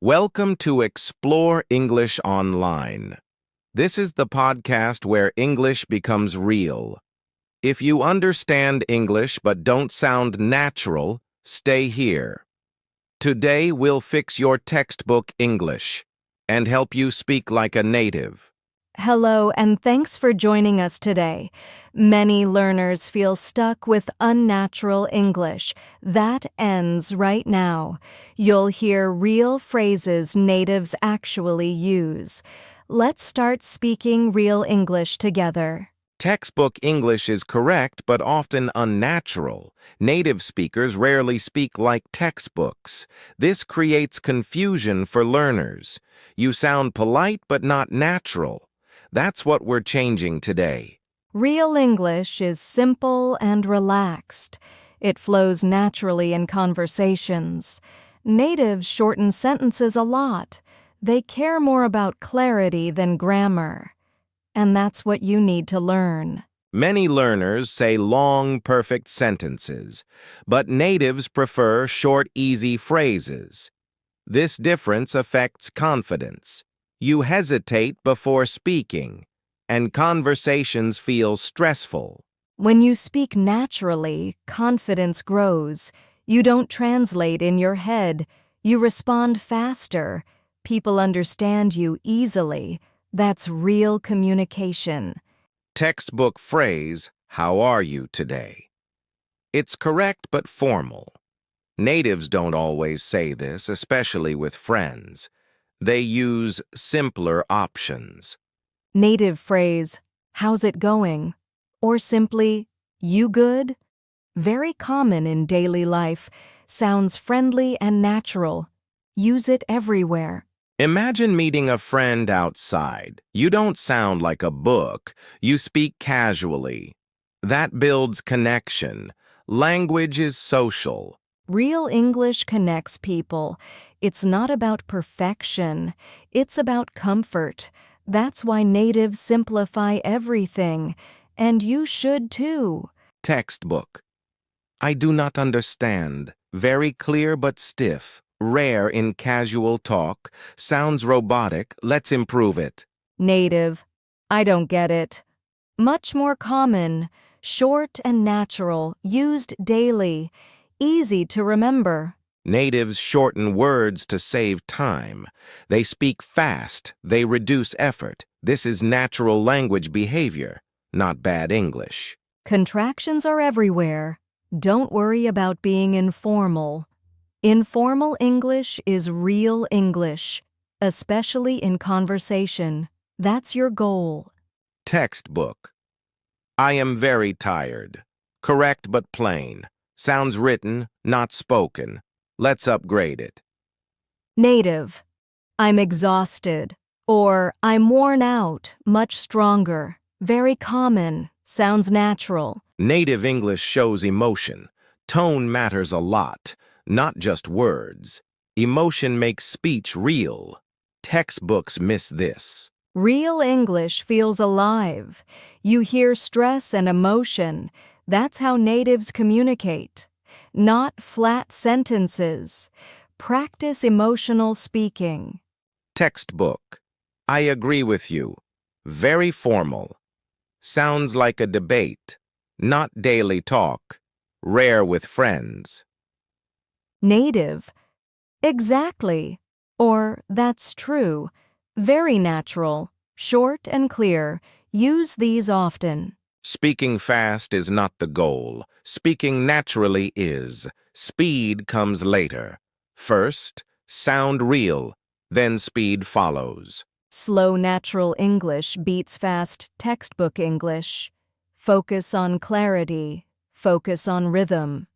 Welcome to Explore English Online. This is the podcast where English becomes real. If you understand English but don't sound natural, stay here. Today we'll fix your textbook English and help you speak like a native. Hello, and thanks for joining us today. Many learners feel stuck with unnatural English. That ends right now. You'll hear real phrases natives actually use. Let's start speaking real English together. Textbook English is correct but often unnatural. Native speakers rarely speak like textbooks. This creates confusion for learners. You sound polite but not natural. That's what we're changing today. Real English is simple and relaxed. It flows naturally in conversations. Natives shorten sentences a lot. They care more about clarity than grammar. And that's what you need to learn. Many learners say long, perfect sentences, but natives prefer short, easy phrases. This difference affects confidence. You hesitate before speaking, and conversations feel stressful. When you speak naturally, confidence grows. You don't translate in your head. You respond faster. People understand you easily. That's real communication. Textbook phrase, "How are you today?" It's correct but formal. Natives don't always say this, especially with friends. They use simpler options. Native phrase, "How's it going?" Or simply, "You good?" Very common in daily life, sounds friendly and natural. Use it everywhere. Imagine meeting a friend outside. You don't sound like a book. You speak casually. That builds connection. Language is social. Real English connects people. It's not about perfection. It's about comfort. That's why natives simplify everything. And you should too. Textbook. I do not understand. Very clear but stiff. Rare in casual talk. Sounds robotic. Let's improve it. Native. I don't get it. Much more common. Short and natural. Used daily. Easy to remember. Natives shorten words to save time. They speak fast. They reduce effort. This is natural language behavior, not bad English. Contractions are everywhere. Don't worry about being informal. Informal English is real English, especially in conversation. That's your goal. Textbook. I am very tired. Correct but plain. Sounds written, not spoken. Let's upgrade it. Native. I'm exhausted. Or I'm worn out, much stronger. Very common. Sounds natural. Native English shows emotion. Tone matters a lot, not just words. Emotion makes speech real. Textbooks miss this. Real English feels alive. You hear stress and emotion. That's how natives communicate. Not flat sentences. Practice emotional speaking. Textbook. I agree with you. Very formal. Sounds like a debate. Not daily talk. Rare with friends. Native. Exactly. Or that's true. Very natural. Short and clear. Use these often. Speaking fast is not the goal. Speaking naturally is. Speed comes later. First, sound real, then speed follows. Slow natural English beats fast textbook English. Focus on clarity. Focus on rhythm.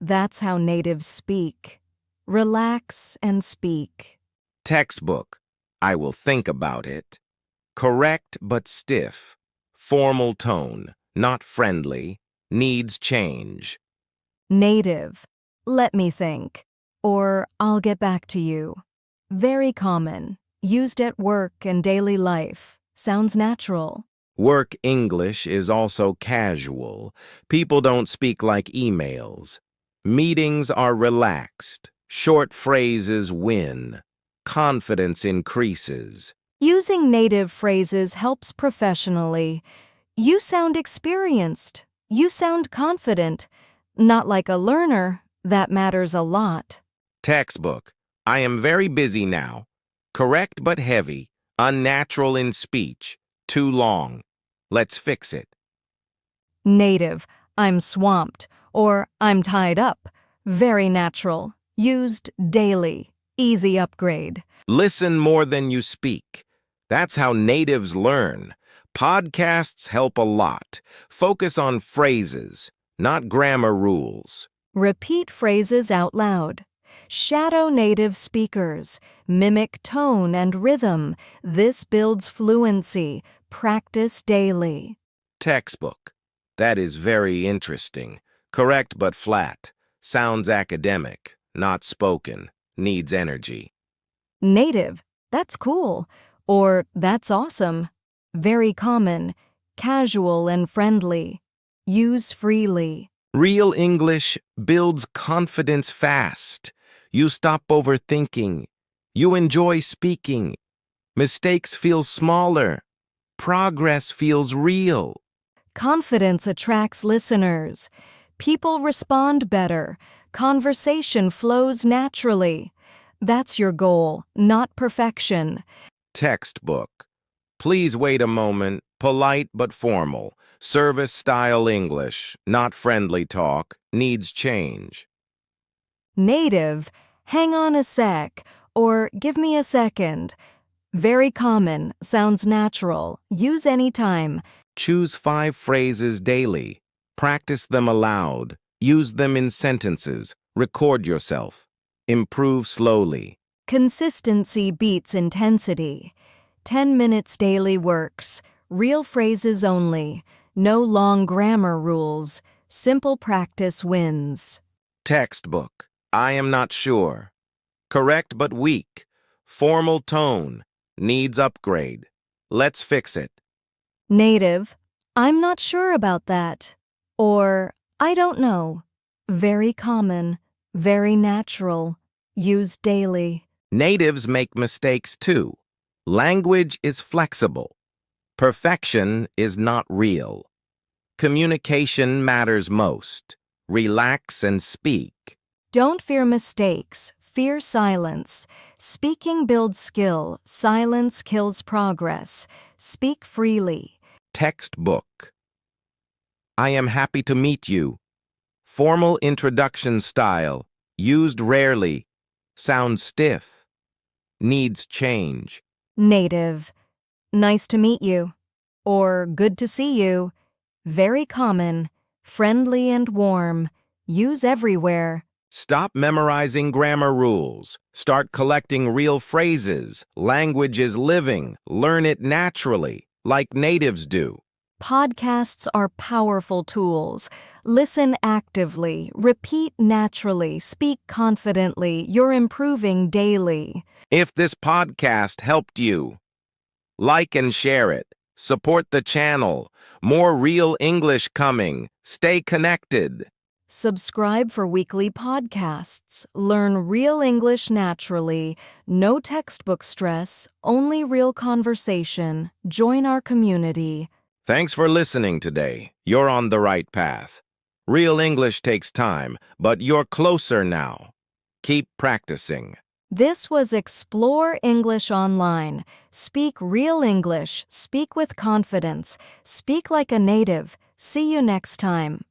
That's how natives speak. Relax and speak. Textbook. I will think about it. Correct but stiff. Formal tone, not friendly. Needs change. Native. Let me think. Or I'll get back to you. Very common. Used at work and daily life. Sounds natural. Work English is also casual. People don't speak like emails. Meetings are relaxed. Short phrases win. confidence increases. Using native phrases helps professionally. You sound experienced. You sound confident. Not like a learner. That matters a lot. Textbook. I am very busy now. Correct but heavy. Unnatural in speech. Too long. Let's fix it. Native. I'm swamped. Or I'm tied up. Very natural. Used daily. Easy upgrade. Listen more than you speak. That's how natives learn. Podcasts help a lot. Focus on phrases, not grammar rules. Repeat phrases out loud. Shadow native speakers. Mimic tone and rhythm. This builds fluency. Practice daily. Textbook. That is very interesting. Correct but flat. Sounds academic, not spoken. Needs energy. Native. That's cool. Or that's awesome. Very common. Casual and friendly. Use freely. Real English builds confidence fast. You stop overthinking. You enjoy speaking. Mistakes feel smaller. Progress feels real. Confidence attracts listeners. People respond better. Conversation flows naturally. That's your goal, not perfection. Textbook. Please wait a moment. Polite but formal. Service-style English, not friendly talk. Needs change. Native. Hang on a sec. Or give me a second. Very common. Sounds natural. Use anytime. Choose 5 phrases daily. Practice them aloud. Use them in sentences. Record yourself. Improve slowly. Consistency beats intensity. 10 minutes daily works. Real phrases only. No long grammar rules. Simple practice wins. Textbook. I am not sure. Correct but weak. Formal tone. Needs upgrade. Let's fix it. Native. I'm not sure about that. Or, I don't know. Very common. Very natural. Used daily. Natives make mistakes too. Language is flexible. Perfection is not real. Communication matters most. Relax and speak. Don't fear mistakes. Fear silence. Speaking builds skill. Silence kills progress. Speak freely. Textbook. I am happy to meet you. Formal introduction style. Used rarely. Sounds stiff. Needs change. Native. Nice to meet you. Or good to see you. Very common. Friendly and warm. Use everywhere. Stop memorizing grammar rules. Start collecting real phrases. Language is living. Learn it naturally, like natives do. Podcasts are powerful tools. Listen actively, repeat naturally, speak confidently. You're improving daily. If this podcast helped you, like and share it. Support the channel. More real English coming. Stay connected. Subscribe for weekly podcasts. Learn real English naturally. No textbook stress, only real conversation. Join our community. Thanks for listening today. You're on the right path. Real English takes time, but you're closer now. Keep practicing. This was Explore English Online. Speak real English. Speak with confidence. Speak like a native. See you next time.